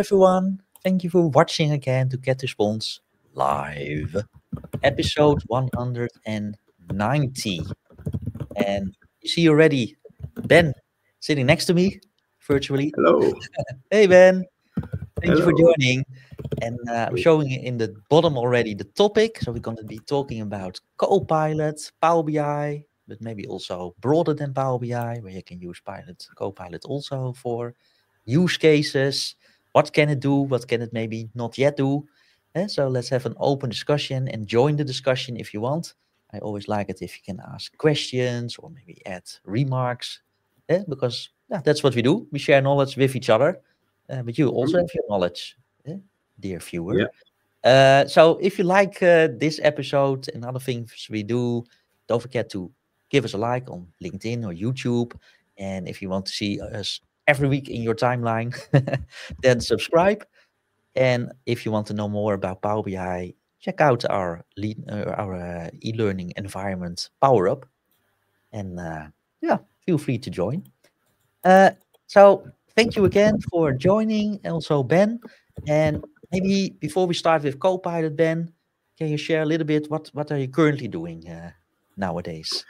everyone. Thank you for watching again to Get Response Live. Episode 190. And you see already Ben sitting next to me virtually. Hello. Hey Ben. Thank you for Hello. joining. And I'm showing in the bottom already the topic. So we're going to be talking about Copilot, Power BI, but maybe also broader than Power BI, where you can use Copilot also for use cases. What can it do? What can it maybe not yet do? So let's have an open discussion and join the discussion if you want. I always like it if you can ask questions or maybe add remarks, because that's what we do. We share knowledge with each other, but you also have your knowledge, dear viewer. So if you like this episode and other things we do, don't forget to give us a like on LinkedIn or YouTube. And if you want to see us every week in your timeline, then subscribe. And if you want to know more about Power BI, check out our e-learning environment, Power Up. And feel free to join. So thank you again for joining, also Ben. And maybe before we start with Copilot, Ben, can you share a little bit what are you currently doing nowadays?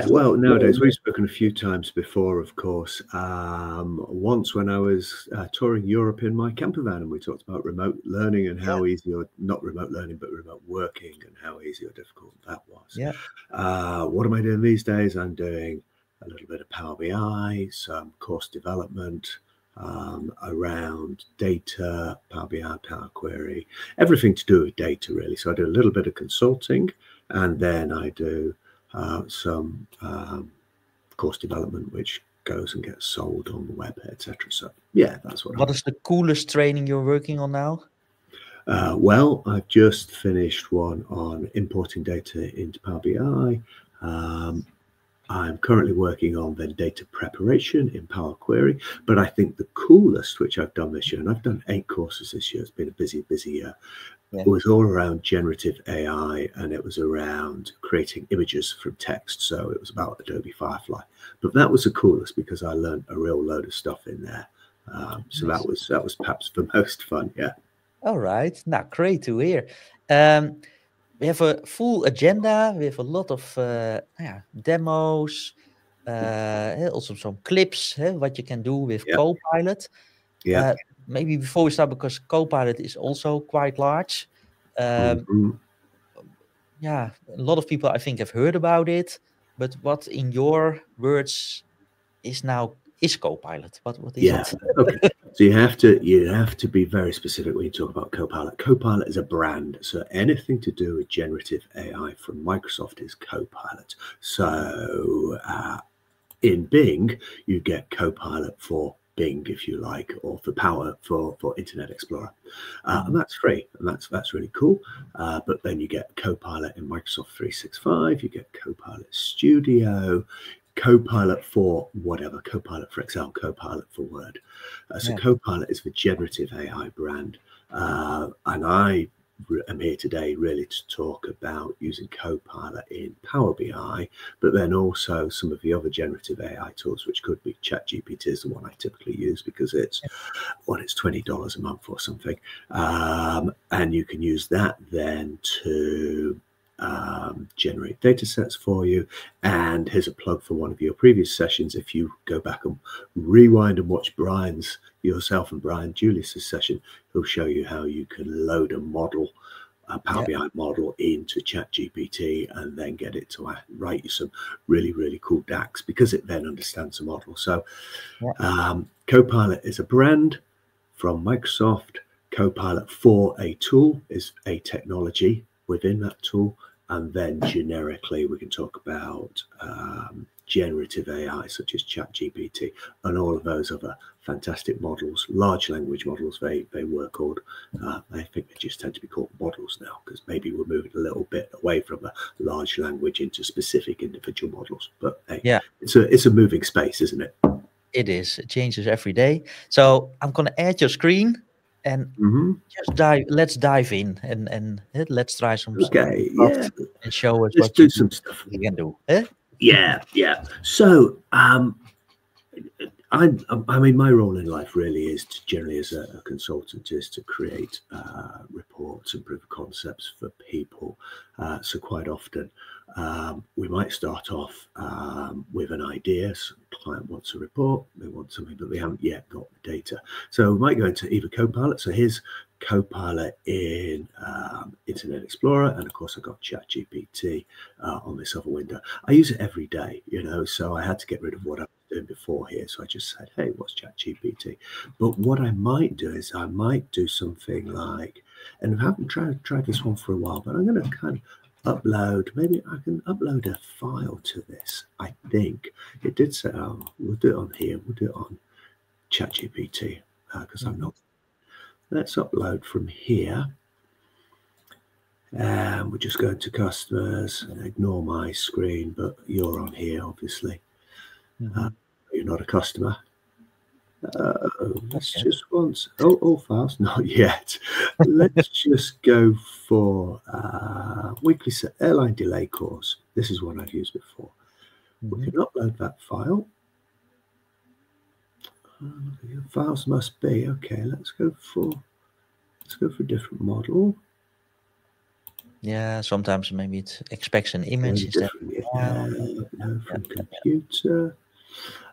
Well, nowadays we've spoken a few times before, of course. Once when I was touring Europe in my camper van, and we talked about remote learning and how easy, or not remote learning, but remote working, and how easy or difficult that was. What am I doing these days? I'm doing a little bit of Power BI, some course development around data, Power BI, Power Query, everything to do with data, really. So I do a little bit of consulting, and then I do some course development, which goes and gets sold on the web, etc. So yeah, that's what is the coolest training you're working on now? Well, I've just finished one on importing data into Power BI. I'm currently working on the data preparation in Power Query, but I think the coolest, which I've done this year, and I've done 8 courses this year, it's been a busy year, it was all around generative AI, and it was around creating images from text. So it was about Adobe Firefly, but that was the coolest because I learned a real load of stuff in there. So that was perhaps the most fun. All right, now great to hear. We have a full agenda. We have a lot of demos, also some clips, what you can do with Copilot. Maybe before we start, because Copilot is also quite large. A lot of people, I think, have heard about it. But what, in your words, is Copilot? What is it? Okay. So you have to be very specific when you talk about Copilot. Copilot is a brand, so anything to do with generative AI from Microsoft is Copilot. So in Bing, you get Copilot for Bing, if you like, or for Power for Internet Explorer, and that's free, and that's really cool. But then you get Copilot in Microsoft 365. You get Copilot Studio, Copilot for whatever, Copilot for Excel, Copilot for Word. So Copilot is the generative AI brand, and I am here today really to talk about using Copilot in Power BI, but then also some of the other generative AI tools, which could be ChatGPT is the one I typically use because it's $20 a month or something, and you can use that then to generate data sets for you. And here's a plug for one of your previous sessions. If you go back and rewind and watch yourself and Brian Julius's session, he'll show you how you can load a model, a Power BI model, into ChatGPT and then get it to write you some really cool DAX, because it then understands the model. So Copilot is a brand from Microsoft. Copilot for a tool is a technology within that tool, and then generically we can talk about generative AI such as ChatGPT and all of those other fantastic models, large language models they were called. I think they just tend to be called models now, because maybe we're moving a little bit away from the large language into specific individual models. But hey, it's a moving space, isn't it? It is. It changes every day. So I'm going to add your screen. And let's dive in and let's try some stuff and show us what some stuff we can do. So I mean, my role in life really is to generally, as a consultant, is to create reports and proof of concepts for people. So quite often, we might start off with an idea. So the client wants a report, they want something, but we haven't yet got the data. So we might go into either Copilot. So here's Copilot in Internet Explorer, and of course I've got ChatGPT on this other window. I use it every day, you know, so I had to get rid of what I was doing before here. So I just said, hey, what's ChatGPT? But what I might do is I might do something like, and I haven't tried this one for a while, but I'm going to kind of upload, maybe I can upload a file to this. I think it did say, oh, we'll do it on here, we'll do it on ChatGPT because I'm not. Let's upload from here. And we'll just go to customers and ignore my screen, but you're on here, obviously. You're not a customer. Let's just once. Oh, all files, not yet. Let's just go for weekly airline delay course. This is one I've used before. We can upload that file. Your files must be okay. Let's go for a different model. Yeah, sometimes maybe it expects an image instead. No, from computer.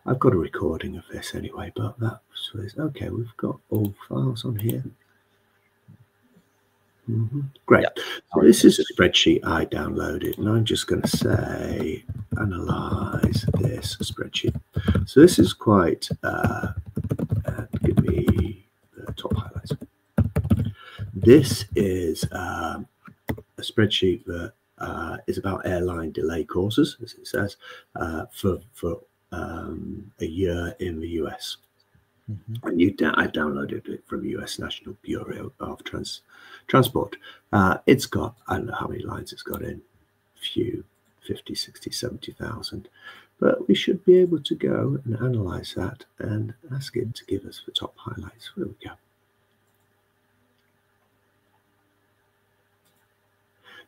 I've got a recording of this anyway, but that's okay. We've got all files on here. Great. So this is a spreadsheet I downloaded, and I'm just going to say analyze this spreadsheet. So this is quite. Give me the top highlights. This is a spreadsheet that is about airline delay causes, as it says, for a year in the US. And I downloaded it from US National Bureau of Transport. It's got, I don't know how many lines it's got in, a few, 50, 60, 70,000. But we should be able to go and analyze that and ask it to give us the top highlights. There we go.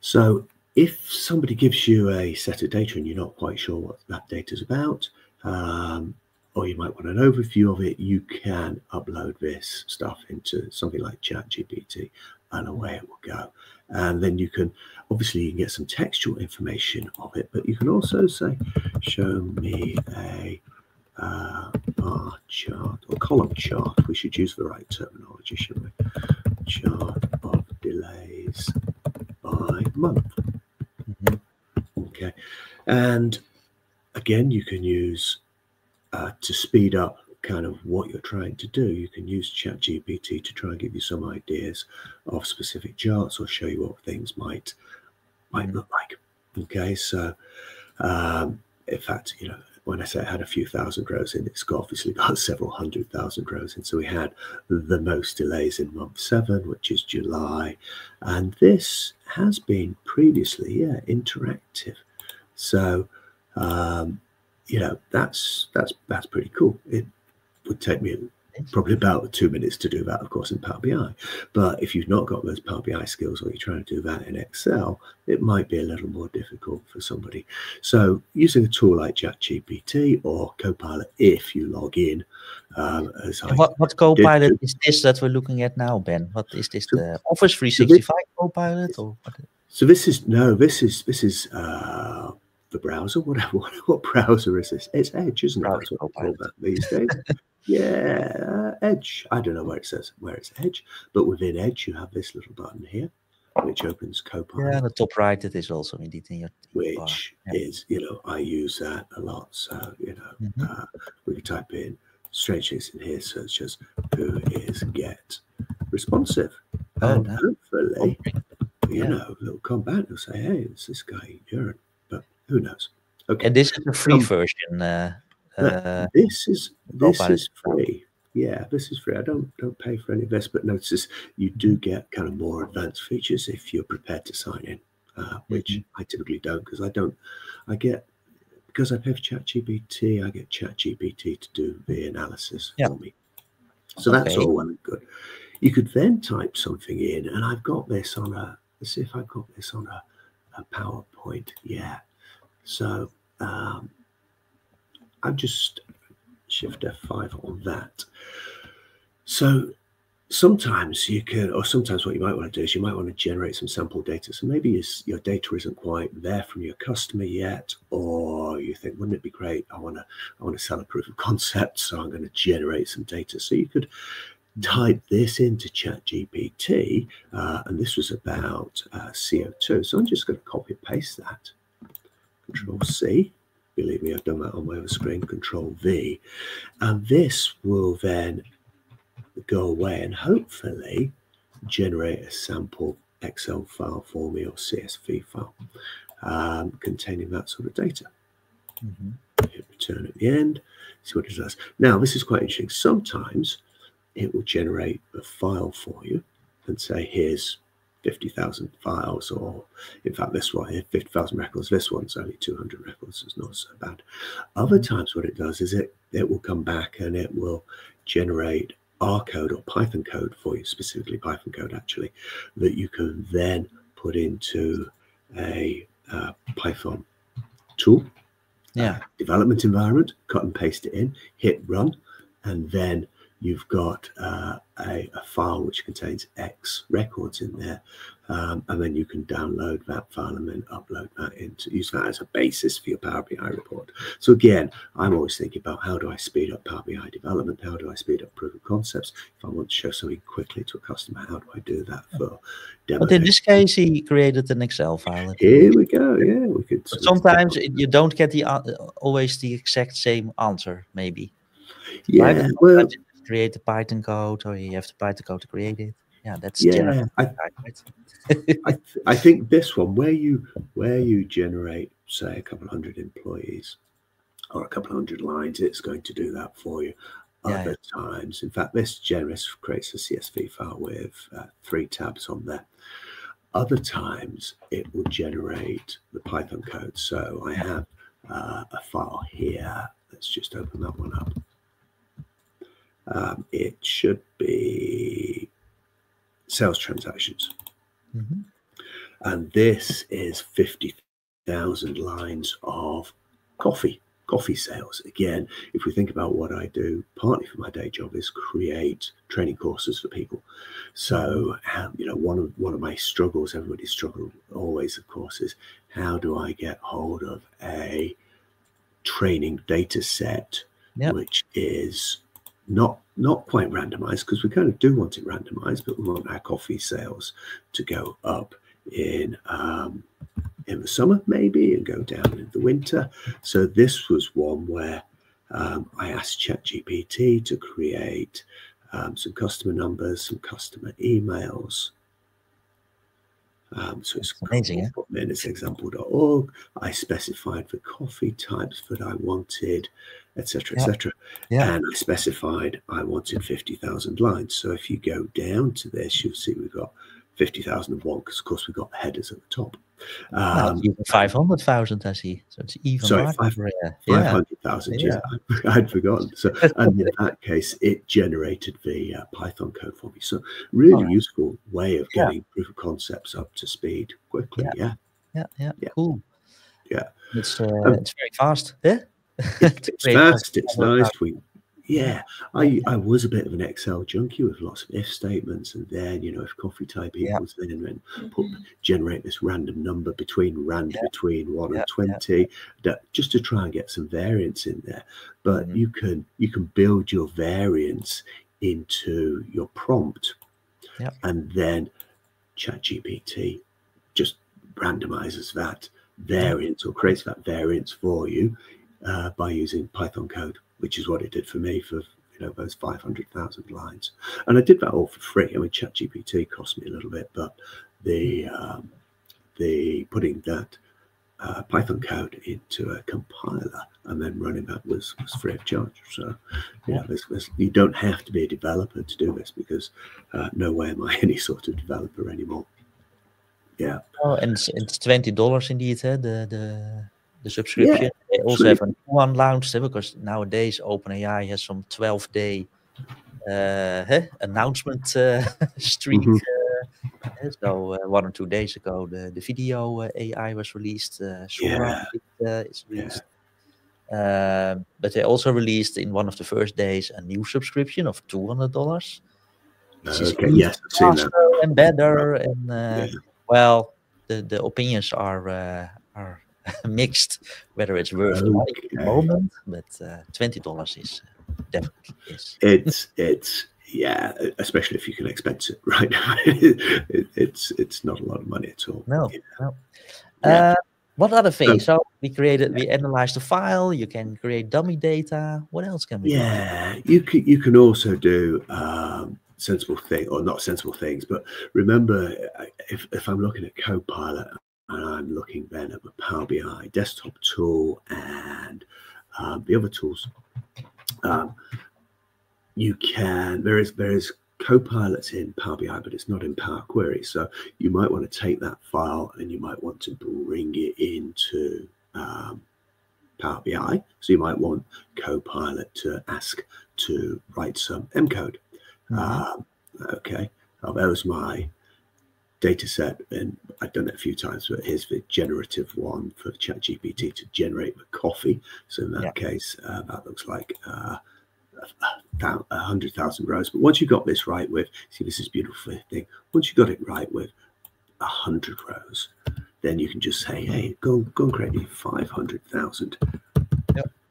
So if somebody gives you a set of data and you're not quite sure what that data is about, or you might want an overview of it, you can upload this stuff into something like ChatGPT, and away it will go. And then you can, obviously, you can get some textual information of it, but you can also say, show me a bar chart or column chart. We should use the right terminology, shouldn't we? Chart of delays by month. Okay, and again, you can use to speed up kind of what you're trying to do. You can use ChatGPT to try and give you some ideas of specific charts or show you what things might look like. Okay, so in fact, you know, when I say I had a few thousand rows in, it's obviously got several 100,000 rows in. So we had the most delays in month 7, which is July, and this has been previously, interactive. So you know, that's pretty cool. It would take me probably about 2 minutes to do that, of course, in Power BI. But if you've not got those Power BI skills, or you're trying to do that in Excel, it might be a little more difficult for somebody. So using a tool like ChatGPT or Copilot, if you log in, what Copilot is this that we're looking at now, Ben? What is this? The Office 365 Copilot, or what? So this is the browser. What browser is this? It's Edge, isn't it? That's what we call that these days. Yeah, Edge. I don't know where it says where it's Edge, but within Edge you have this little button here, which opens Copilot. Yeah, the top right, it is also indeed in your which is, you know, I use that a lot. So, you know, we can type in strange things in here, such as who is get responsive, and hopefully, you know, it'll come back and say, hey, it's this guy urine, but who knows? Okay, and this is a free version. This is free. Yeah, this is free. I don't pay for any of this, but notice you do get kind of more advanced features if you're prepared to sign in, which I typically don't, because because I pay for ChatGPT, I get ChatGPT to do the analysis for me. So that's all well and good. You could then type something in, and I've got this on let's see if I've got this on a PowerPoint. Yeah. So I'm just Shift F5 on that. So sometimes you can, or sometimes what you might want to do is you might want to generate some sample data. So maybe your data isn't quite there from your customer yet, or you think, wouldn't it be great? I want to sell a proof of concept, so I'm going to generate some data. So you could type this into ChatGPT, and this was about CO2. So I'm just going to copy and paste that. Control C. Believe me, I've done that on my other screen. Control V. And this will then go away and hopefully generate a sample Excel file for me, or CSV file containing that sort of data. Hit return at the end, see what it does. Now, this is quite interesting. Sometimes it will generate a file for you and say, here's 50,000 files, or in fact, this one here, 50,000 records. This one's only 200 records. It's not so bad. Other times what it does is it will come back and it will generate R code or Python code for you, specifically Python code actually, that you can then put into a Python tool, development environment, cut and paste it in, hit run, and then you've got a file which contains X records in there, and then you can download that file and then upload that use that as a basis for your Power BI report. So again, I'm always thinking about, how do I speed up Power BI development? How do I speed up proof of concepts? If I want to show something quickly to a customer, how do I do that for demo? But in this case, he created an Excel file. Here we go. Yeah, we could. But sometimes you don't get always the exact same answer, maybe. Yeah, well, create the Python code, or you have to Python code to create it. Yeah, that's I think this one, where you generate, say, a couple of hundred employees or a couple of hundred lines, it's going to do that for you. Other times, in fact, this creates a CSV file with 3 tabs on there. Other times, it will generate the Python code. So I have a file here. Let's just open that one up. It should be sales transactions. And this is 50,000 lines of coffee sales. Again, if we think about what I do, partly for my day job is create training courses for people. So, you know, one of my struggles, everybody's struggle always, of course, is how do I get hold of a training data set which is not quite randomized, because we kind of do want it randomized, but we want our coffee sales to go up in the summer maybe and go down in the winter. So this was one where I asked ChatGPT to create some customer numbers, some customer emails. So it's amazing. It's example.org. I specified the coffee types that I wanted, etc., etc. And I specified I wanted 50,000 lines. So if you go down to this, you'll see we've got 50,001, because of course we've got headers at the top. Even 500,000, I see. So it's even 500,000. Yeah, I'd forgotten. So, and in that case, it generated the Python code for me. So, really useful way of getting proof of concepts up to speed quickly. Cool. Yeah, it's very fast. It's fast. It's nice. I was a bit of an Excel junkie with lots of if statements, and then, you know, if coffee type equals then generate this random number between 1 and 20, just to try and get some variance in there. But you can build your variance into your prompt, and then ChatGPT just randomizes that variance or creates that variance for you by using Python code, which is what it did for me for, you know, those 500,000 lines. And I did that all for free. I mean, ChatGPT cost me a little bit, but the putting that Python code into a compiler and then running that was free of charge. So, you know, you don't have to be a developer to do this, because no way am I any sort of developer anymore. Yeah. Oh, and it's $20 indeed, the subscription. They also have a new one launched, because nowadays OpenAI has some 12-day announcement streak. So 1 or 2 days ago, the video AI was released. Sora is released. But they also released in one of the first days a new subscription of $200. Which is Okay, yes, I've seen that. And better, and well, the opinions are mixed whether it's worth the money at the moment, but $20 is definitely is. It's yeah, especially if you can expense it, right? it's not a lot of money at all. No, no. Yeah. What other things? So we analyzed the file. You can create dummy data. What else can we do? Yeah, you can also do sensible thing, or not sensible things, but remember, if I'm looking at Copilot and I'm looking then at the Power BI desktop tool and the other tools, you can, there is Copilot's in Power BI, but it's not in Power Query. So you might want to take that file and you might want to bring it into Power BI. So you might want Copilot to ask to write some M code. Okay, well, that was my data set, and I've done it a few times, but here's the generative one for ChatGPT to generate the coffee. So in that case, that looks like 100,000 rows. But once you got this right with, see, this is beautiful thing. Once you got it right with 100 rows, then you can just say, hey, go and create me 500,000.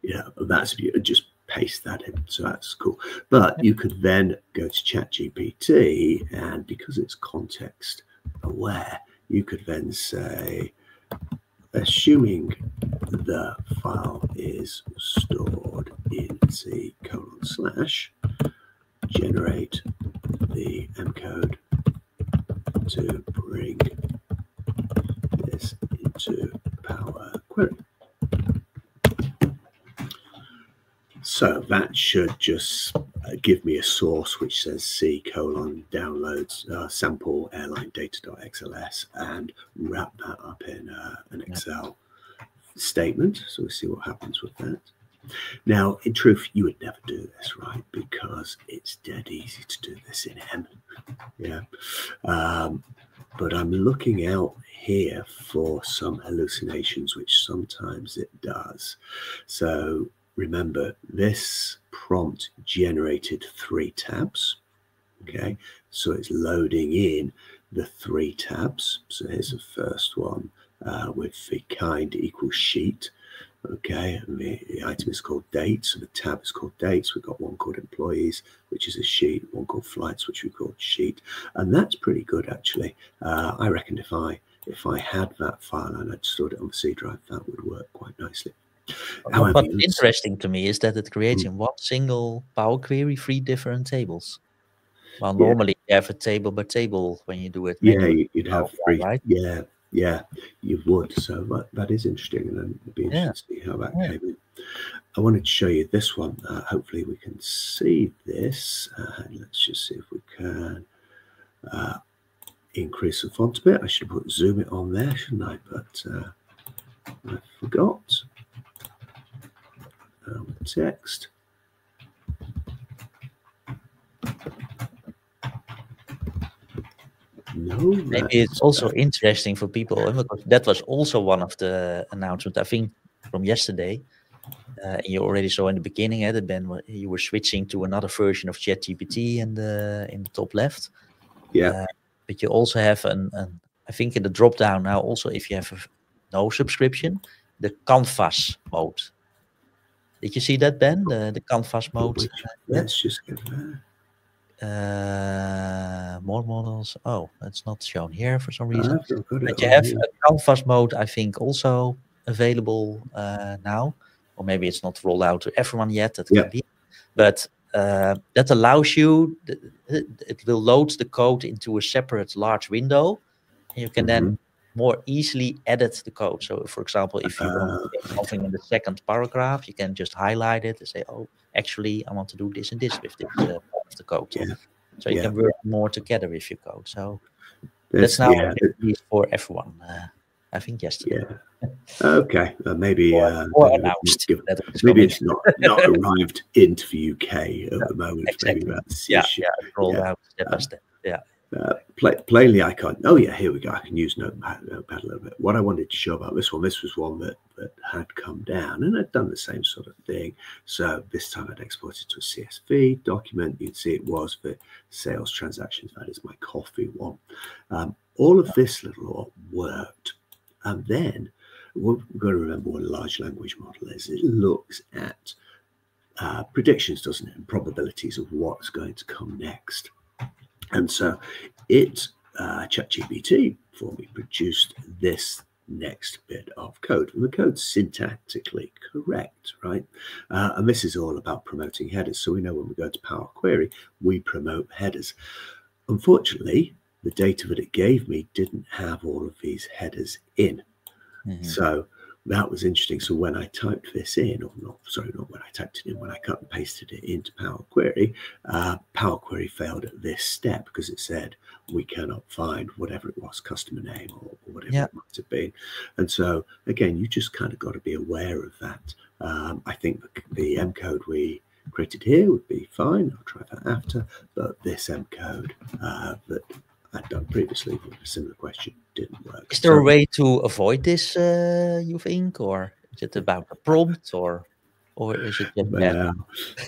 Yeah, that's just paste that in. So that's cool. But you could then go to ChatGPT, and because it's context aware, you could then say, assuming the file is stored in C:/ generate the M code to bring this into Power Query. So that should just give me a source which says C: downloads sample airline data.xls and wrap that up in an Excel statement. So we'll see what happens with that. Now, in truth, you would never do this, right? Because it's dead easy to do this in M. Yeah. But I'm looking out here for some hallucinations, which sometimes it does. So remember, this prompt generated 3 tabs. Okay, so it's loading in the 3 tabs. So here's the first one with the kind equals sheet. Okay, and the item is called dates, so the tab is called dates. We've got one called employees, which is a sheet, one called flights, which we call sheet, and that's pretty good actually. I reckon if I had that file and I'd stored it on the C drive, that would work quite nicely. However, what's interesting to me is that it creates in one single Power Query 3 different tables. Well, normally you have a table by table when you do it. Yeah, you'd have 3, right? Yeah, you would. So that is interesting, and it'd be interesting to see how that came in. I wanted to show you this one. Hopefully we can see this. Let's just see if we can increase the font a bit. I should put zoom it on there, shouldn't I? But I forgot. Text. No, maybe it's also interesting for people, because that was also one of the announcements, I think, from yesterday. You already saw in the beginning that Ben, you were switching to another version of ChatGPT in the top left. Yeah. But you also have I think in the drop down now also, if you have no subscription, the canvas mode. Did you see that, Ben? The canvas mode. Let's just get there. More models. Oh, that's not shown here for some reason. But you have a canvas mode, I think, also available now, or maybe it's not rolled out to everyone yet. That can be, but that allows you. It will load the code into a separate large window, and you can then more easily edit the code. So, for example, if you want to do something in the second paragraph, you can just highlight it and say, "Oh, actually, I want to do this and this with this part of the code." So you can work more together with your code. So that's now released for everyone. I think yesterday. Okay, maybe or announced. Maybe it's not arrived into the UK at the moment. Exactly. Maybe that's it's rolled out step by step. Plainly, I can't. Oh yeah, here we go. I can use Notepad a little bit. What I wanted to show about this was one that had come down, and I'd done the same sort of thing. So this time I'd exported to a CSV document. You'd see it was for sales transactions. That is my coffee one. All of this little lot worked, and then we've got to remember what a large language model is. It looks at predictions, doesn't it, and probabilities of what's going to come next. And so it, ChatGPT for me, produced this next bit of code. And the code's syntactically correct, right? And this is all about promoting headers. So we know when we go to Power Query, we promote headers. Unfortunately, the data that it gave me didn't have all of these headers in. So that was interesting. So when I typed this in, or not when I typed it in, when I cut and pasted it into Power Query failed at this step because it said we cannot find whatever it was, customer name or whatever it might have been. And so again, you just kind of got to be aware of that. I think the M code we created here would be fine. I'll try that after, but this M code that I'd done previously with a similar question didn't work. Is there a way to avoid this, you think, or is it about a prompt, or is it just well,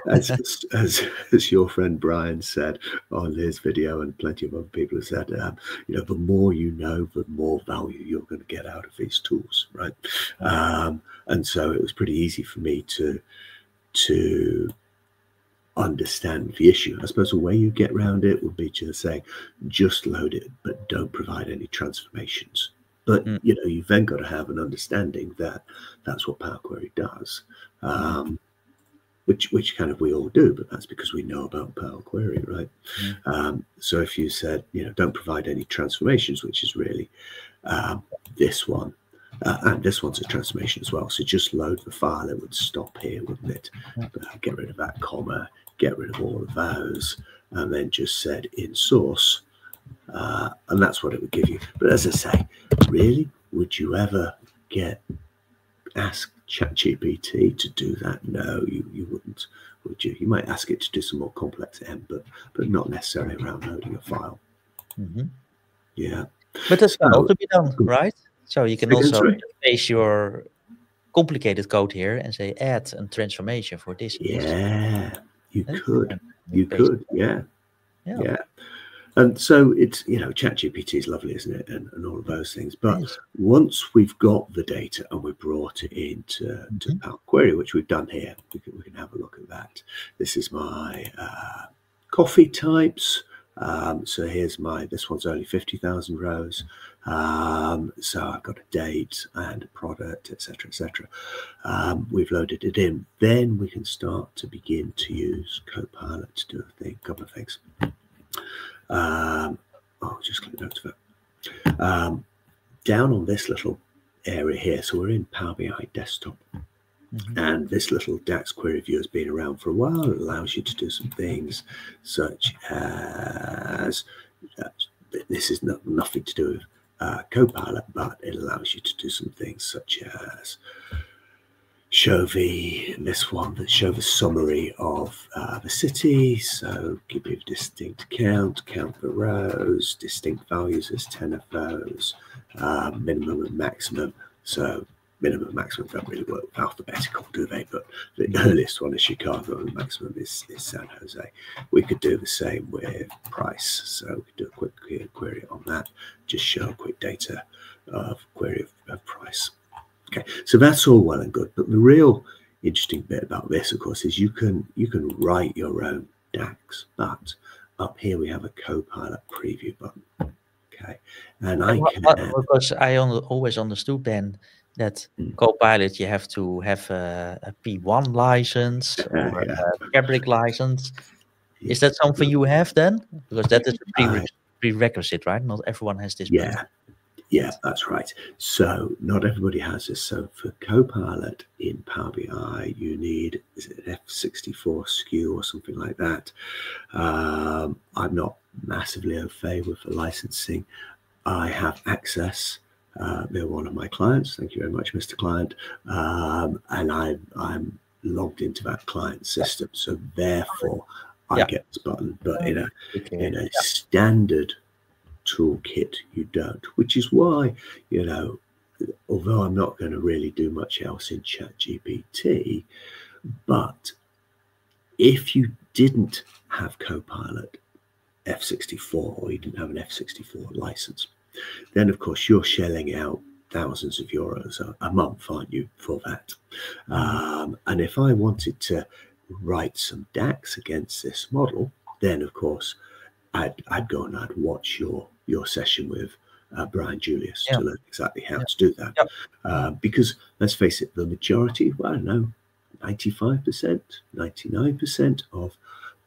as your friend Brian said on his video, and plenty of other people have said, you know, the more you know, the more value you're going to get out of these tools, right? And so it was pretty easy for me to understand the issue. I suppose the way you get around it would be to say, just load it, but don't provide any transformations. But you know, you've then got to have an understanding that that's what Power Query does, which kind of we all do, but that's because we know about Power Query, right? So if you said, you know, don't provide any transformations, which is really this one, and this one's a transformation as well. So just load the file, it would stop here, wouldn't it? Get rid of that comma, get rid of all of those, and then just said in source, and that's what it would give you. But as I say, really, would you ever ask ChatGPT to do that? No, you wouldn't, would you? You might ask it to do some more complex M, but not necessarily around loading a file. Yeah. But that's all to be done, right? So you can also paste your complicated code here and say add a transformation for this. Yeah, you could. You could. Yeah. And so it's, you know, ChatGPT is lovely, isn't it? And all of those things. But once we've got the data and we brought it into Power Query, which we've done here, we can have a look at that. This is my coffee types. So here's this one's only 50,000 rows. So I've got a date and a product, etc., etc. We've loaded it in. Then we can start to begin to use Copilot to do a couple of things. I'll just click note of it. Down on this little area here, so we're in Power BI desktop. And this little DAX query view has been around for a while. It allows you to do some things such as, this is nothing to do with Copilot, but it allows you to do some things such as show show the summary of the city. So give you a distinct count the rows, distinct values as 10 of those, minimum and maximum. So minimum and maximum don't really work alphabetical, do they? But the earliest one is Chicago and the maximum is San Jose. We could do the same with price. So we could do a quick query on that, just show a quick data of query of price. Okay, so that's all well and good. But the real interesting bit about this, of course, is you can write your own DAX. But up here we have a Copilot preview button. Okay, and because I always understood then that Copilot, you have to have a P1 license or a Fabric license. Is that something you have then? Because that is a prerequisite, right? Not everyone has this. Yeah, that's right. So not everybody has this. So for Copilot in Power BI, you need, is it an F64 SKU or something like that? I'm not massively au fait with the licensing. I have access. They're one of my clients. Thank you very much, Mr. Client. And I'm logged into that client system. So therefore, I get this button. But in a standard toolkit, you don't, which is why, you know, although I'm not going to really do much else in ChatGPT, but if you didn't have Copilot F64, or you didn't have an F64 license, then of course you're shelling out thousands of euros a month, aren't you, for that? And if I wanted to write some DAX against this model, then of course I'd go and I'd watch your session with Brian Julius to learn exactly how to do that. Because let's face it, the majority, well, I don't know, 95%, 99% of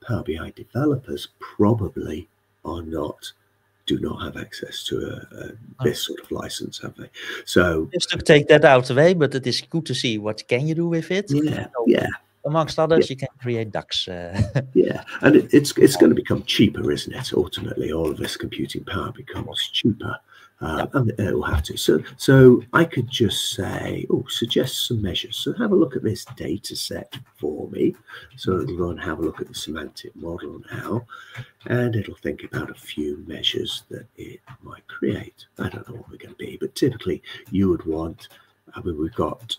Power BI developers probably do not have access to this sort of license, have they? So just to take that out of the way, but it is good to see what can you do with it. Yeah, so, yeah. Amongst others, you can create DAX. Yeah, and it's going to become cheaper, isn't it? Ultimately, all of this computing power becomes cheaper, and it will have to. So I could just say, suggest some measures. So have a look at this data set for me. So it'll go and have a look at the semantic model now, and it'll think about a few measures that it might create. I don't know what they're going to be, but typically you would want, I mean, we've got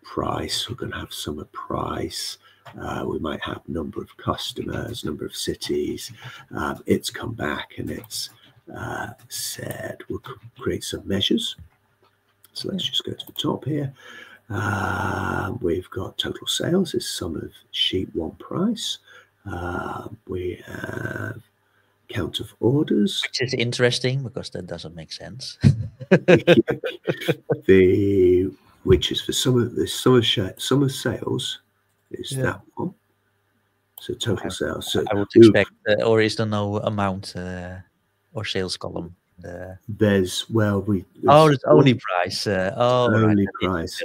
price, we're going to have summer price, we might have number of customers, number of cities. It's come back and it's said we'll create some measures. So let's just go to the top here. We've got total sales is sum of sheet 1 price. We have count of orders, which is interesting because that doesn't make sense. Which is for summer sales is that one. So total sales. So I would expect, or is there no amount or sales column? There's it's only price. Only price.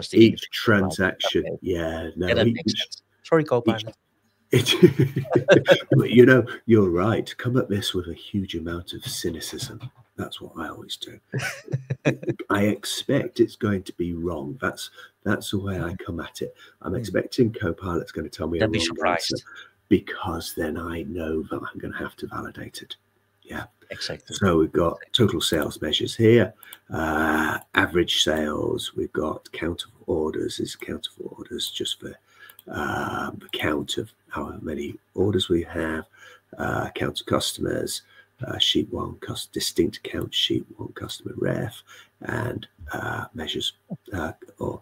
So each transaction. Okay. Yeah, no. That makes sense. Sorry, Copilot. You know, you're right. Come at this with a huge amount of cynicism. That's what I always do. I expect it's going to be wrong. That's the way I come at it. I'm expecting Copilot's going to tell me a wrong answer, because then I know that I'm going to have to validate it. Yeah, exactly. So we've got total sales measures here, average sales. We've got count of orders. Is count of orders just for the count of how many orders we have, count of customers, sheet 1 distinct account, sheet 1 customer ref, and measures or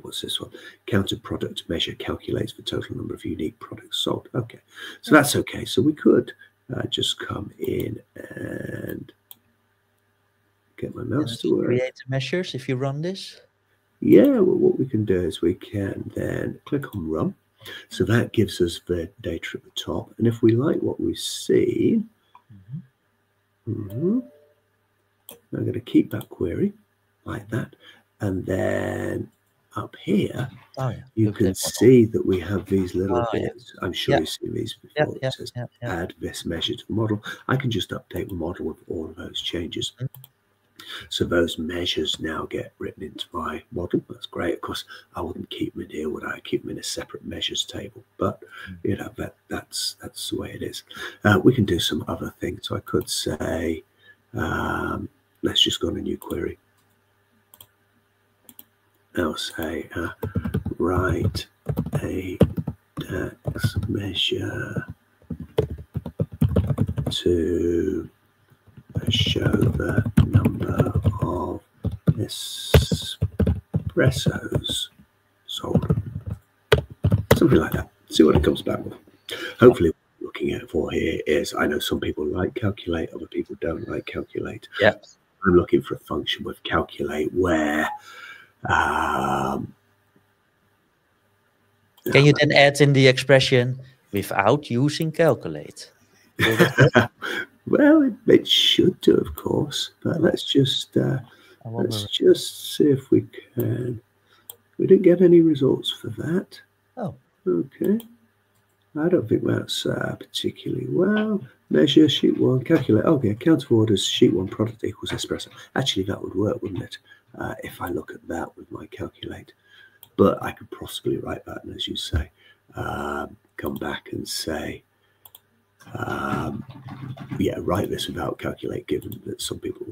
what's this one? Count of product measure calculates the total number of unique products sold. Okay, so that's okay. So we could just come in and get my mouse to work. Create measures if you run this. Yeah, well, what we can do is we can then click on run. So that gives us the data at the top. And if we like what we see, I'm going to keep that query like that. And then up here, you can see that we have these little bits. I'm sure you've seen these before. It says add this measure to the model. I can just update the model with all of those changes. So those measures now get written into my model. That's great. Of course, I wouldn't keep them in here, would I? Keep them in a separate measures table. But you know, that's the way it is. We can do some other things. So I could say, let's just go on a new query. I'll say, write a DAX measure to show the number of espressos sold. Something like that. See what it comes back with. Hopefully what I'm looking at for here is, I know some people like calculate, other people don't like calculate. Yeah. I'm looking for a function with calculate where can you then add in the expression without using calculate? Well, it should do, of course, but let's just see if we can. We didn't get any results for that. Oh, okay. I don't think that's particularly well. Measure sheet 1, calculate. Okay, count of orders, sheet 1 product equals espresso. Actually, that would work, wouldn't it? If I look at that with my calculate, but I could possibly write that, and as you say, come back and say, Yeah, write this without calculate, given that some people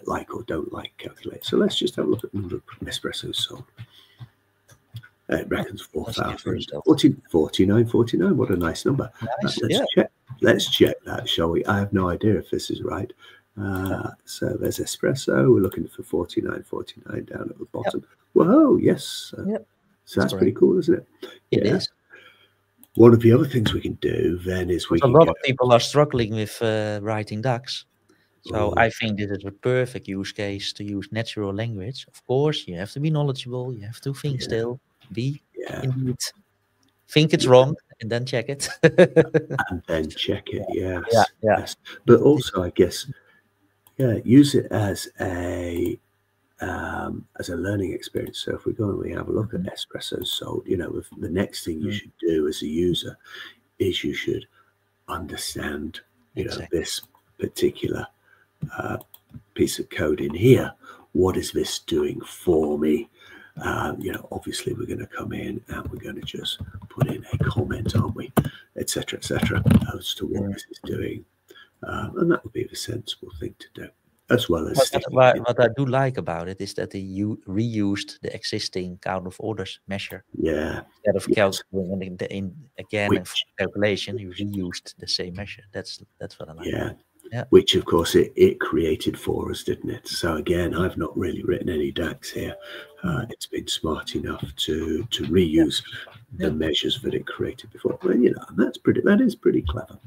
like or don't like calculate. So let's just have a look at the number of espressos sold. It reckons 4,000. 49.49. What a nice number. Nice. Let's check that, shall we? I have no idea if this is right. So there's espresso. We're looking for 49.49 down at the bottom. Whoa, yes. So that's pretty cool, isn't it? It is. One of the other things we can do then is a lot of people are struggling with writing DAX. So I think this is a perfect use case to use natural language. Of course, you have to be knowledgeable. You have to think still. Indeed. Think it's wrong and then check it. And then check it, yes. But also, I guess, use it as a learning experience. So if we go and we have a look at espressos sold, you know, the next thing you should do as a user is you should understand, you know, this particular piece of code in here. What is this doing for me? You know, obviously we're going to come in and we're going to just put in a comment, aren't we, etc., as to what this is doing, and that would be the sensible thing to do, as well as. What I do like about it is that they reused the existing count of orders measure. Instead of calculating again calculation, you reused the same measure. That's what I like. Which of course it created for us, didn't it? So again, I've not really written any DAX here. It's been smart enough to reuse the measures that it created before. Well, you know, that is pretty clever.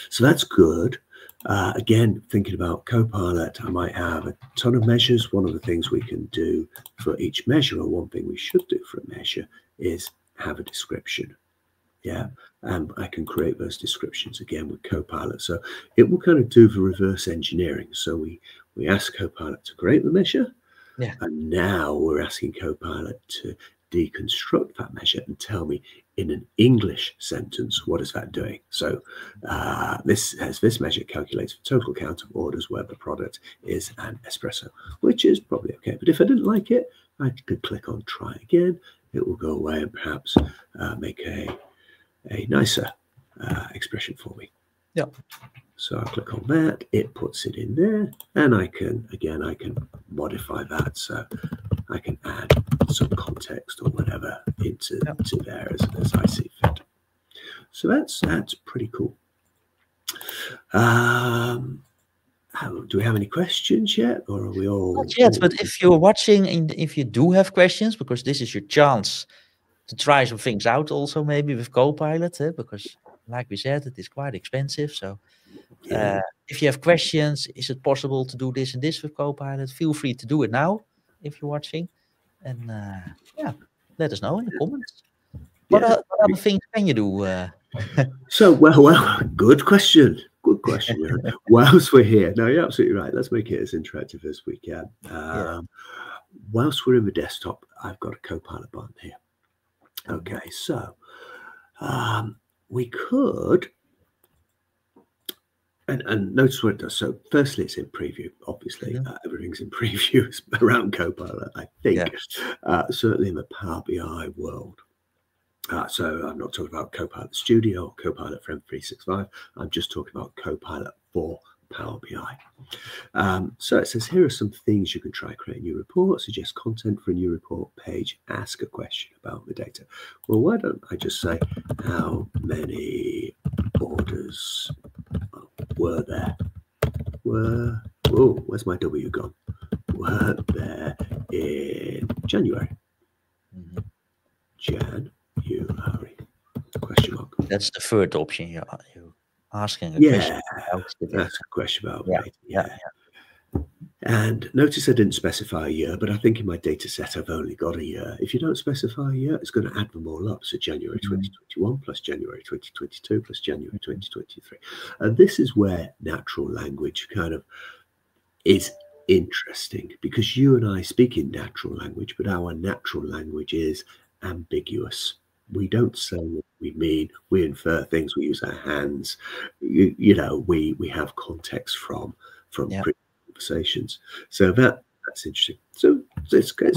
So that's good. Again, thinking about Copilot, I might have a ton of measures. One of the things we can do for each measure, or one thing we should do for a measure, is have a description. And I can create those descriptions again with Copilot. So it will kind of do the reverse engineering. So we ask Copilot to create the measure, and now we're asking Copilot to deconstruct that measure and tell me in an English sentence, what is that doing? So this measure calculates the total count of orders where the product is an espresso, which is probably okay. But if I didn't like it, I could click on try again. It will go away and perhaps make a nicer expression for me. So I click on that, it puts it in there, and I can modify that. So I can add some context or whatever into there as I see fit. So that's pretty cool. Do we have any questions yet, or are we all? Not yet, but if you're watching and if you do have questions, because this is your chance to try some things out also maybe with Copilot, because like we said, it is quite expensive. So if you have questions, is it possible to do this and this with Copilot? Feel free to do it now if you're watching. And let us know in the comments. What other things can you do? So, well, good question. Good question. Whilst we're here, no, you're absolutely right. Let's make it as interactive as we can. Whilst we're in the desktop, I've got a Copilot button here. Okay, so we could, and notice what it does. So firstly, it's in preview. Obviously, everything's in preview around Copilot, I think. Certainly in the Power BI world. So I'm not talking about Copilot Studio or Copilot for M365. I'm just talking about Copilot for Power BI. So it says, here are some things you can try. Create a new report, suggest content for a new report page, ask a question about the data. Well, why don't I just say, how many orders were there? Where's my W gone? Were there in January? January? Question mark. That's the third option you're asking a question about. That's a question about data. And notice I didn't specify a year, but I think in my data set I've only got a year. If you don't specify a year, it's going to add them all up. So January 2021 plus January 2022 plus January 2023. And this is where natural language kind of is interesting, because you and I speak in natural language, but our natural language is ambiguous. We don't say what we mean. We infer things. We use our hands. You know, we have context from previous conversations. So that's interesting. So it's good.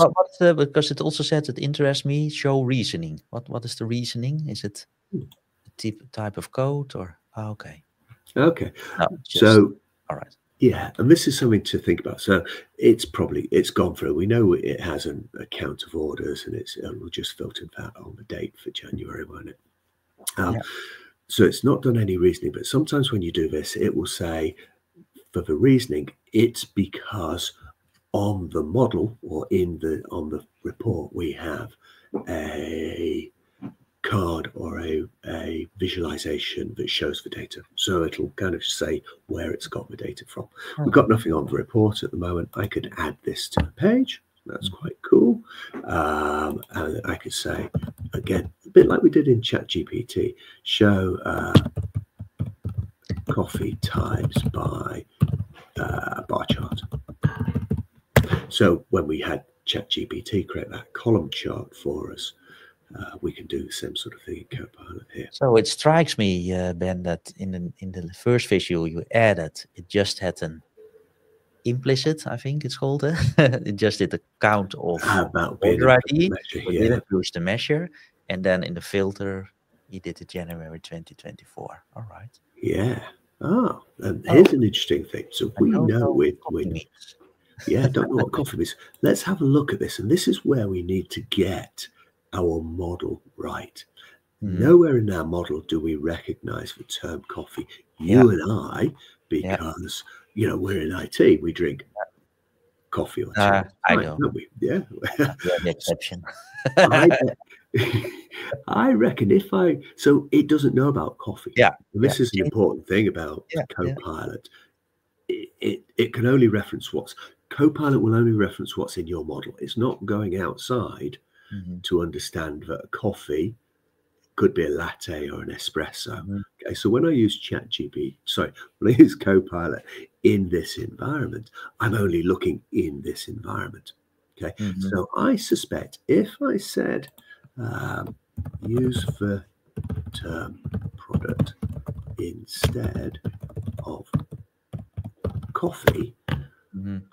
Because it also says it interests me. Show reasoning. What is the reasoning? Is it type of code, or okay? Okay. No, just So all right. yeah, and this is something to think about. So it's gone through. We know it has an account of orders, and we'll just filter that on the date for January, won't it? Yeah. So it's not done any reasoning, but sometimes when you do this, it will say for the reasoning, it's because on the model or on the report we have a card or a visualization that shows the data. So it'll kind of say where it's got the data from. We've got nothing on the report at the moment. I could add this to the page. That's quite cool. And I could say, again, a bit like we did in ChatGPT, show coffee types by bar chart. So when we had ChatGPT create that column chart for us, we can do the same sort of thing in Copilot here. So it strikes me, Ben, that in the first visual you added, it just had an implicit, I think it's called. It just did a count of order ID. Measure, We didn't use the measure, and then in the filter, he did the January 2024. All right. Yeah. Oh, and here's an interesting thing. So we know with yeah, don't know what coffee means. Let's have a look at this, and this is where we need to get our model right. Nowhere in our model do we recognize the term coffee. You and I, because you know we're in IT, we drink coffee or tea. I know. Don't we? Yeah. The exception. I reckon so it doesn't know about coffee. Yeah. This is an important thing about Copilot. It can only reference Copilot will only reference what's in your model. It's not going outside to understand that a coffee could be a latte or an espresso. Okay, so when I use when I use Copilot in this environment, I'm only looking in this environment. Okay, so I suspect if I said use the term product instead of coffee,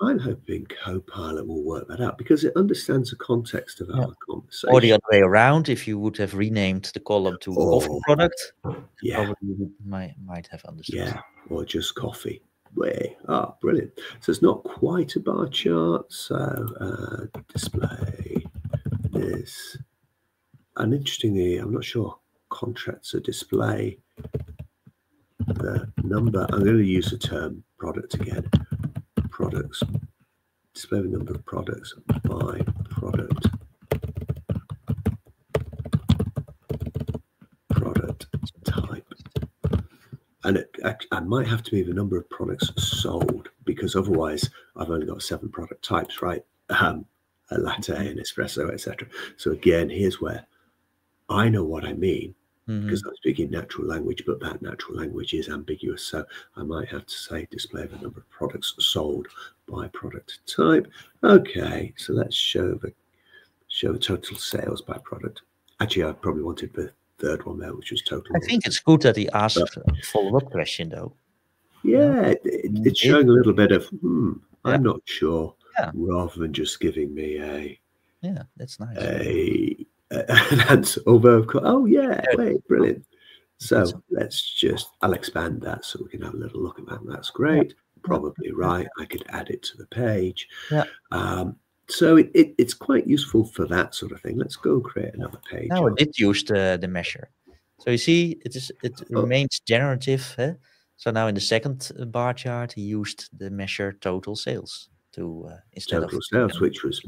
I'm hoping Copilot will work that out because it understands the context of our conversation. Or the other way around, if you would have renamed the column to coffee product, probably you might have understood. Yeah, or just coffee. Brilliant. So it's not quite a bar chart. So display this. And interestingly, I'm not sure contracts are display the number. I'm going to use the term product again. Products, display the number of products by product type, and I might have to be the number of products sold because otherwise I've only got 7 product types, right? A latte, an espresso, etc. So again, here's where I know what I mean. Because I'm speaking natural language, but that natural language is ambiguous. So I might have to say display the number of products sold by product type. Okay, so let's show the total sales by product. Actually, I probably wanted the third one there, which was total. I think it's good that he asked a follow-up question, though. Yeah, it's showing a little bit of I'm not sure, rather than just giving me that's nice. An answer, although brilliant. So I'll expand that so we can have a little look at that. That's great. Probably right. I could add it to the page. So it's quite useful for that sort of thing. Let's go and create another page. Now it did use the measure. So you see, it remains generative. So now in the second bar chart, he used the measure total sales to instead total of sales, which was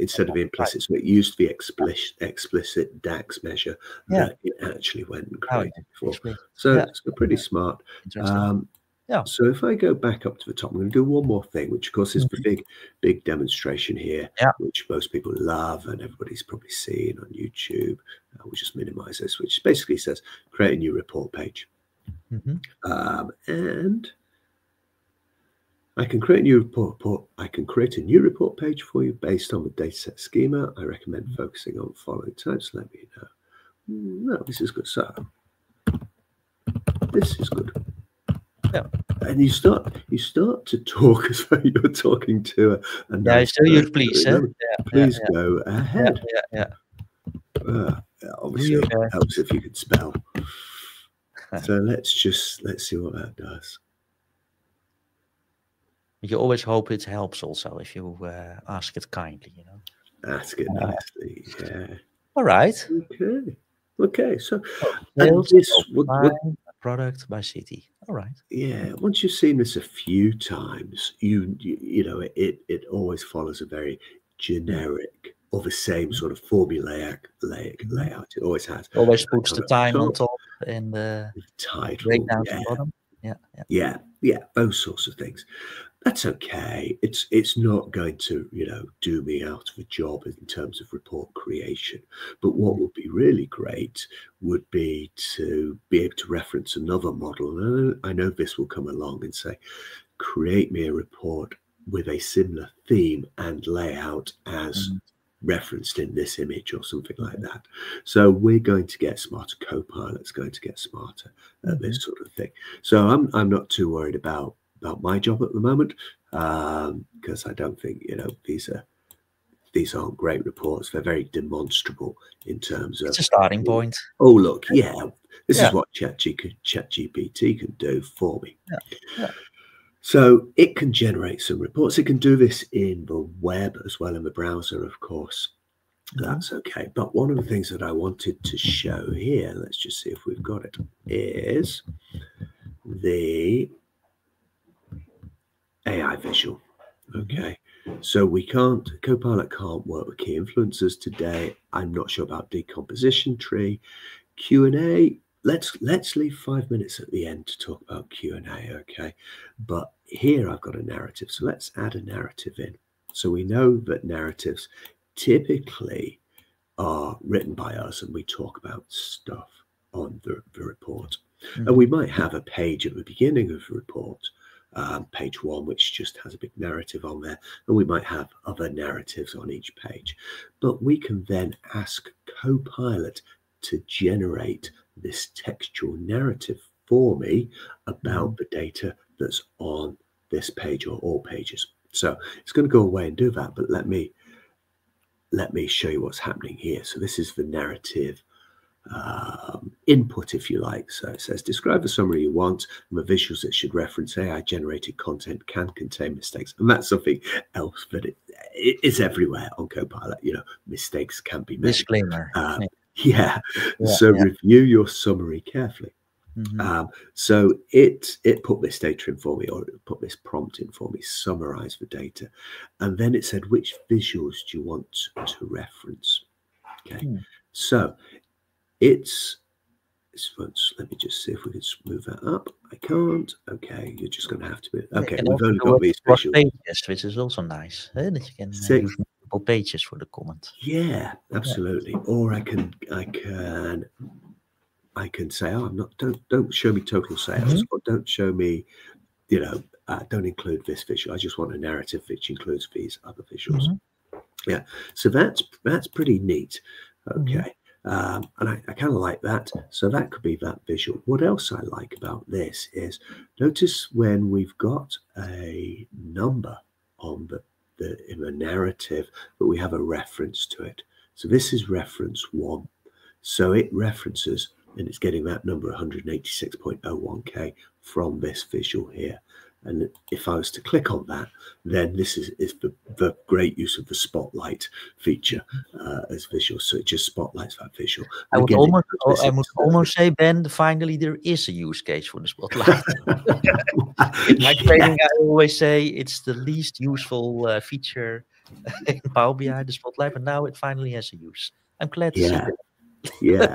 instead of implicit. So it used the explicit DAX measure that it actually went and created before. So it's pretty smart. So if I go back up to the top, I'm going to do one more thing, which of course is the big demonstration here, which most people love and everybody's probably seen on YouTube. We'll just minimize this, which basically says create a new report page. And I can create a new report. I can create a new report page for you based on the dataset schema. I recommend focusing on the following types. Let me know. No, this is good. So this is good. And you start to talk as though you're talking to a still use please. Please go ahead. obviously it helps if you can spell. So let's see what that does. You always hope it helps also if you ask it kindly, you know. Ask it nicely, yeah. All right. Okay. So, sales, and this product by city. All right. Yeah. Once you've seen this a few times, you know it always follows a very generic or the same sort of formulaic layout. It always has. Always puts the time on top and the title, breakdown at the bottom. Yeah, those sorts of things. That's okay. It's not going to, you know, do me out of a job in terms of report creation. But what would be really great would be to be able to reference another model. And I know this will come along and say, create me a report with a similar theme and layout as referenced in this image or something like that. So we're going to get smarter. Copilot's going to get smarter at this sort of thing. So I'm not too worried about my job at the moment, because I don't think, you know, these aren't great reports. They're very demonstrable in terms of, it's a starting point. Oh, look, yeah, this is what ChatGPT can do for me. So it can generate some reports. It can do this in the web as well, in the browser, of course. That's okay. But one of the things that I wanted to show here, let's just see if we've got it, is the AI visual. Okay. So Copilot can't work with key influencers today. I'm not sure about decomposition tree. Q&A, let's leave 5 minutes at the end to talk about Q&A, okay? But here I've got a narrative. So let's add a narrative in. So we know that narratives typically are written by us and we talk about stuff on the report. And we might have a page at the beginning of the report, page 1, which just has a big narrative on there, and we might have other narratives on each page. But we can then ask Copilot to generate this textual narrative for me about the data that's on this page or all pages. So it's going to go away and do that, but let me show you what's happening here. So this is the narrative input, if you like. So it says, describe the summary you want, and the visuals that should reference AI generated content can contain mistakes. And that's something else that it is everywhere on Copilot. You know, mistakes can be made. Disclaimer. So review your summary carefully. So it put this data in for me, or it put this prompt in for me, summarize the data. And then it said, which visuals do you want to reference? Okay. So let me just see if we can move that up. I can't. Okay, you're just going to have to be. Okay, we've only got these visuals. Pages, which is also nice. That you can use multiple pages for the comment. Yeah, absolutely. Or I can say, oh, I'm not. Don't show me total sales, or don't show me, you know, don't include this visual. I just want a narrative which includes these other visuals. Yeah, so that's pretty neat. Okay. And I kind of like that. So that could be that visual. What else I like about this is, notice when we've got a number on in the narrative, but we have a reference to it. So this is reference 1. So it references, and it's getting that number 186.01K from this visual here. And if I was to click on that, then this is the great use of the spotlight feature as visual. So it just spotlights that visual. I would almost say, Ben, finally there is a use case for the spotlight. In my training, I always say it's the least useful feature in Power BI, the spotlight, but now it finally has a use. I'm glad to see that. Yeah.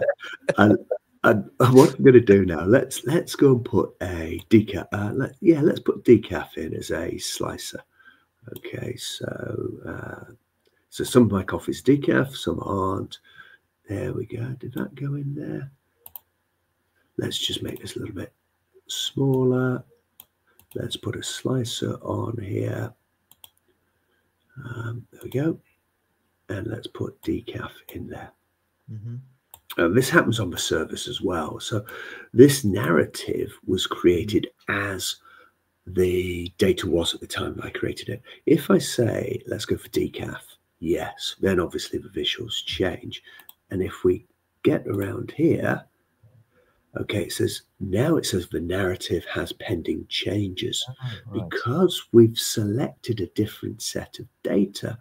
And what I'm going to do now, let's go and put a decaf. Let's put decaf in as a slicer. Okay, so some of my coffee's decaf, some aren't. There we go. Did that go in there? Let's just make this a little bit smaller. Let's put a slicer on here. There we go. And let's put decaf in there. This happens on the service as well. So this narrative was created as the data was at the time that I created it. If I say, let's go for decaf, yes, then obviously the visuals change. And if we get around here, okay, it says the narrative has pending changes. Right. Because we've selected a different set of data,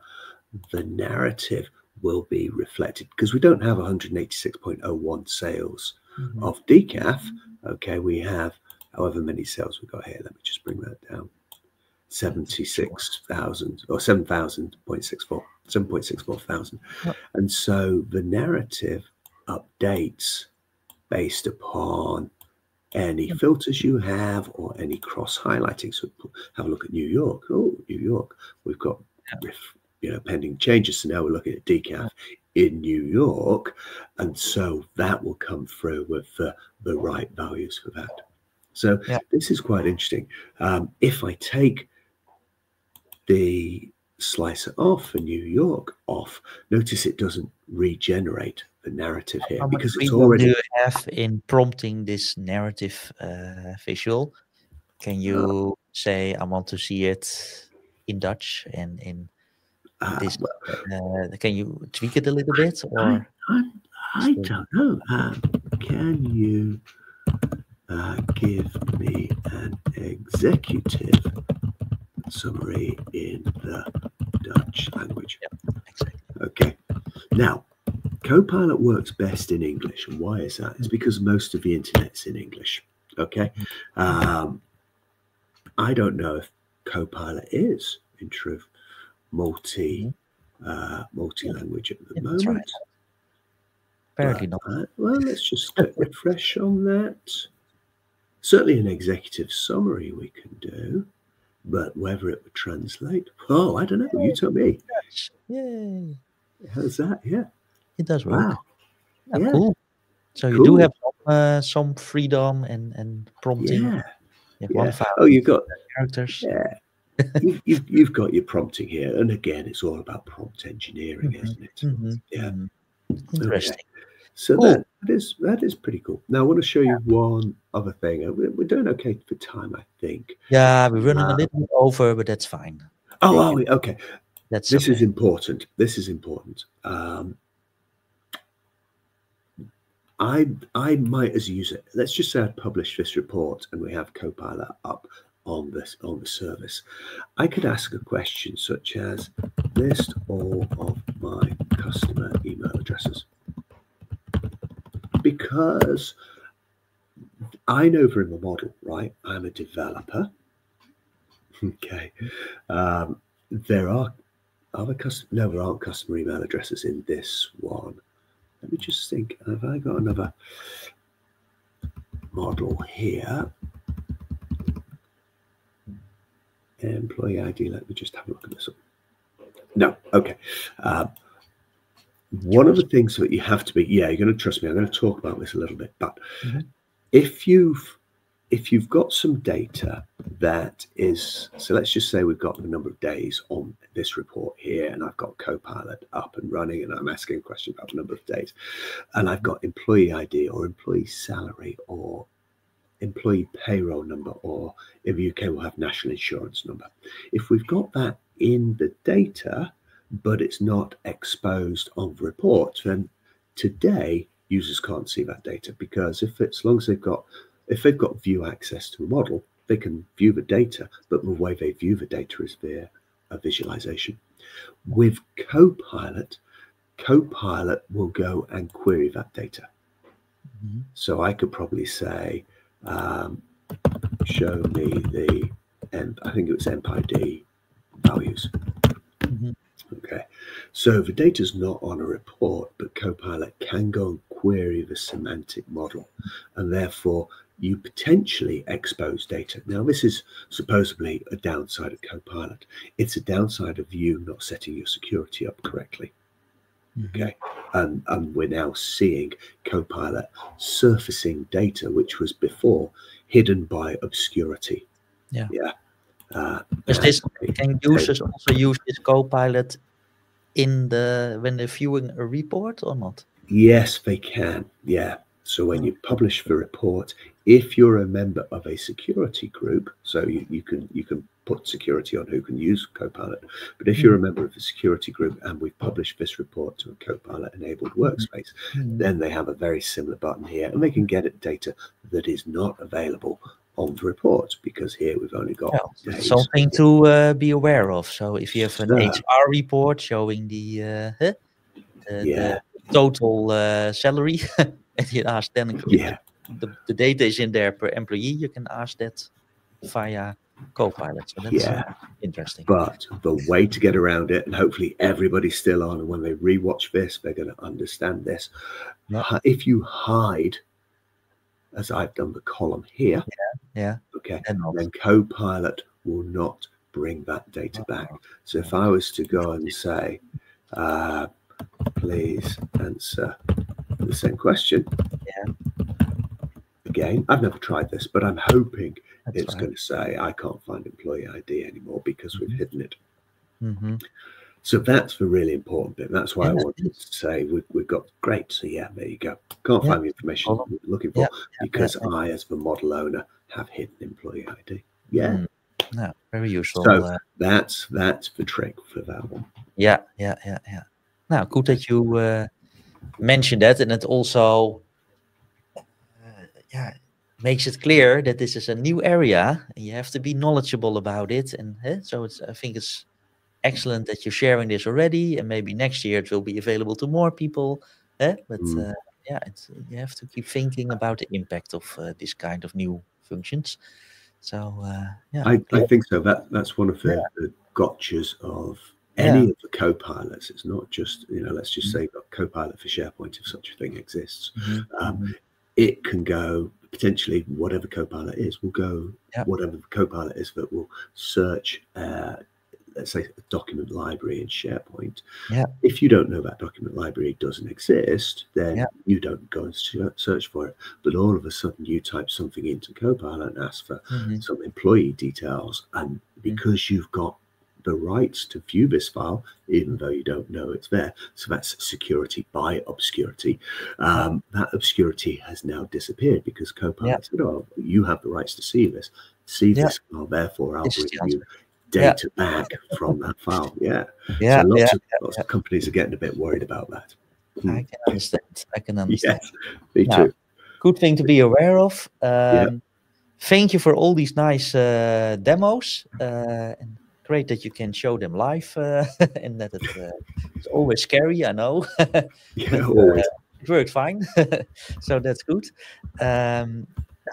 the narrative will be reflected, because we don't have 186.01 sales of decaf. Okay, we have however many sales we got here. Let me just bring that down. 76,000 or 7.64 thousand. And so the narrative updates based upon any filters you have or any cross highlighting. So have a look at New York. Oh, New York, we've got pending changes. So now we're looking at decaf in New York, and so that will come through with the right values for that. So this is quite interesting. If I take the slicer off and New York off, notice it doesn't regenerate the narrative here because it's already. Do you have in prompting this narrative visual? Can you say I want to see it in Dutch and in this? Can you tweak it a little bit, or I don't know. Can you give me an executive summary in the Dutch language? Exactly. Okay. Now, Copilot works best in English. And why is that? It's because most of the internet's in English. Okay. I don't know if Copilot is, in truth, multi-language at the moment. Right. Apparently not. Well, let's just click refresh on that. Certainly an executive summary we can do, but whether it would translate, I don't know. You tell me. Yay! How's that? Yeah, it does work. Wow. Yeah, cool. So you do have some freedom and prompting. Yeah. You have 1,000 you've got characters. Yeah. you've got your prompting here, and again, it's all about prompt engineering, isn't it? Interesting. Okay. So that is pretty cool. Now I want to show you one other thing. We're doing okay for time, I think. Yeah, we're running a little bit over, but that's fine. Okay. This is important. This is important. I might as use it. Let's just say I publish this report and we have Copilot up on the service. I could ask a question such as list all of my customer email addresses, because I know from the model, right? I'm a developer. Okay. There are other there aren't customer email addresses in this one. Let me just think, have I got another model here? Employee ID, let me just have a look at this one. No, okay. One of the things that you have to be, you're going to trust me, I'm going to talk about this a little bit, but if you've got some data that is, so let's just say we've got the number of days on this report here, and I've got Copilot up and running, and I'm asking a question about the number of days, and I've got employee ID or employee salary or employee payroll number, or in the UK we'll have national insurance number. If we've got that in the data, but it's not exposed on the report, then today users can't see that data, because as long as they've got view access to a model, they can view the data, but the way they view the data is via a visualization. With Copilot will go and query that data. So I could probably say, show me the, I think it was MPID values. Okay, so the data's not on a report, but Copilot can go and query the semantic model, and therefore you potentially expose data. Now, this is supposedly a downside of Copilot. It's a downside of you not setting your security up correctly. Okay, and we're now seeing Copilot surfacing data which was before hidden by obscurity. Can users also use this Copilot when they're viewing a report or not? Yes, they can. Yeah. So when you publish the report, if you're a member of a security group, so you can put security on who can use Copilot. But if you're a member of the security group and we've published this report to a Copilot-enabled workspace, then they have a very similar button here, and they can get at data that is not available on the report, because here we've only got something to be aware of. So if you have an HR report showing the total salary, and you ask then if the data is in there per employee, you can ask that via Copilot. So that's interesting. But the way to get around it, and hopefully everybody's still on, and when they rewatch this, they're going to understand this. If you hide, as I've done, the column here, okay, then Copilot will not bring that data back. So if I was to go and say, please answer the same question, again, I've never tried this, but I'm hoping it's going to say, I can't find employee ID anymore because we've hidden it. So that's the really important bit. That's why I wanted to say we've got great. So yeah, there you go. Can't find the information we're looking for because I, as the model owner, have hidden employee ID. No, very useful. So that's the trick for that one. Yeah. Now, good that you mentioned that, and it also makes it clear that this is a new area and you have to be knowledgeable about it. And so I think it's excellent that you're sharing this already, and maybe next year it will be available to more people. But you have to keep thinking about the impact of this kind of new functions. So I think so. That's one of the gotchas of any of the Copilots. It's not just, let's just say Copilot for SharePoint, if such a thing exists. It can go potentially whatever Copilot is will go whatever the Copilot is that will search let's say a document library in SharePoint. If you don't know that document library doesn't exist, then you don't go and search for it. But all of a sudden you type something into Copilot and ask for some employee details, and because you've got the rights to view this file, even though you don't know it's there. So that's security by obscurity. That obscurity has now disappeared because Copilot said, oh, you have the rights to see this file, therefore I'll bring you data back from that file. So lots of companies are getting a bit worried about that. I can understand. Yes, me too. Good thing to be aware of. Thank you for all these nice demos. And great that you can show them live, and that it's always scary, I know. Always. It worked fine, so that's good.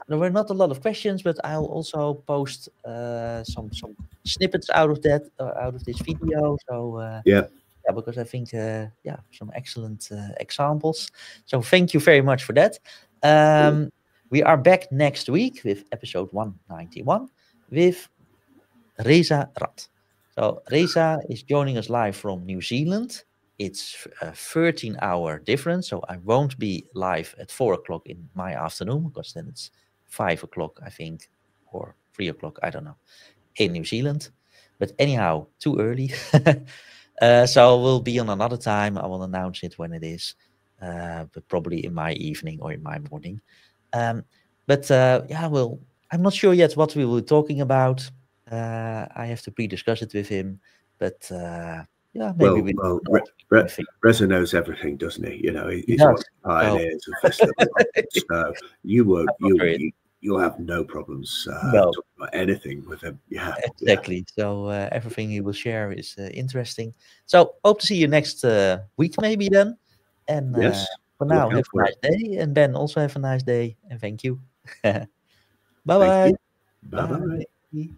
There were not a lot of questions, but I'll also post some snippets out of that, out of this video. So because I think some excellent examples. So thank you very much for that. We are back next week with episode 191 with Reza Rat. So Reza is joining us live from New Zealand. It's a 13-hour difference, so I won't be live at 4 o'clock in my afternoon, because then it's 5 o'clock, I think, or 3 o'clock, I don't know, in New Zealand. But anyhow, too early. So we'll be on another time. I will announce it when it is, but probably in my evening or in my morning. I'm not sure yet what we will be talking about. I have to pre-discuss it with him, but maybe Reza knows everything, doesn't he? He's one of the pioneers of this little so you'll have no problems talking about anything with him. Exactly. So everything he will share is interesting. So hope to see you next week, maybe then. And for now, have a nice day, and Ben also have a nice day, and thank you. Bye-bye. Bye-bye.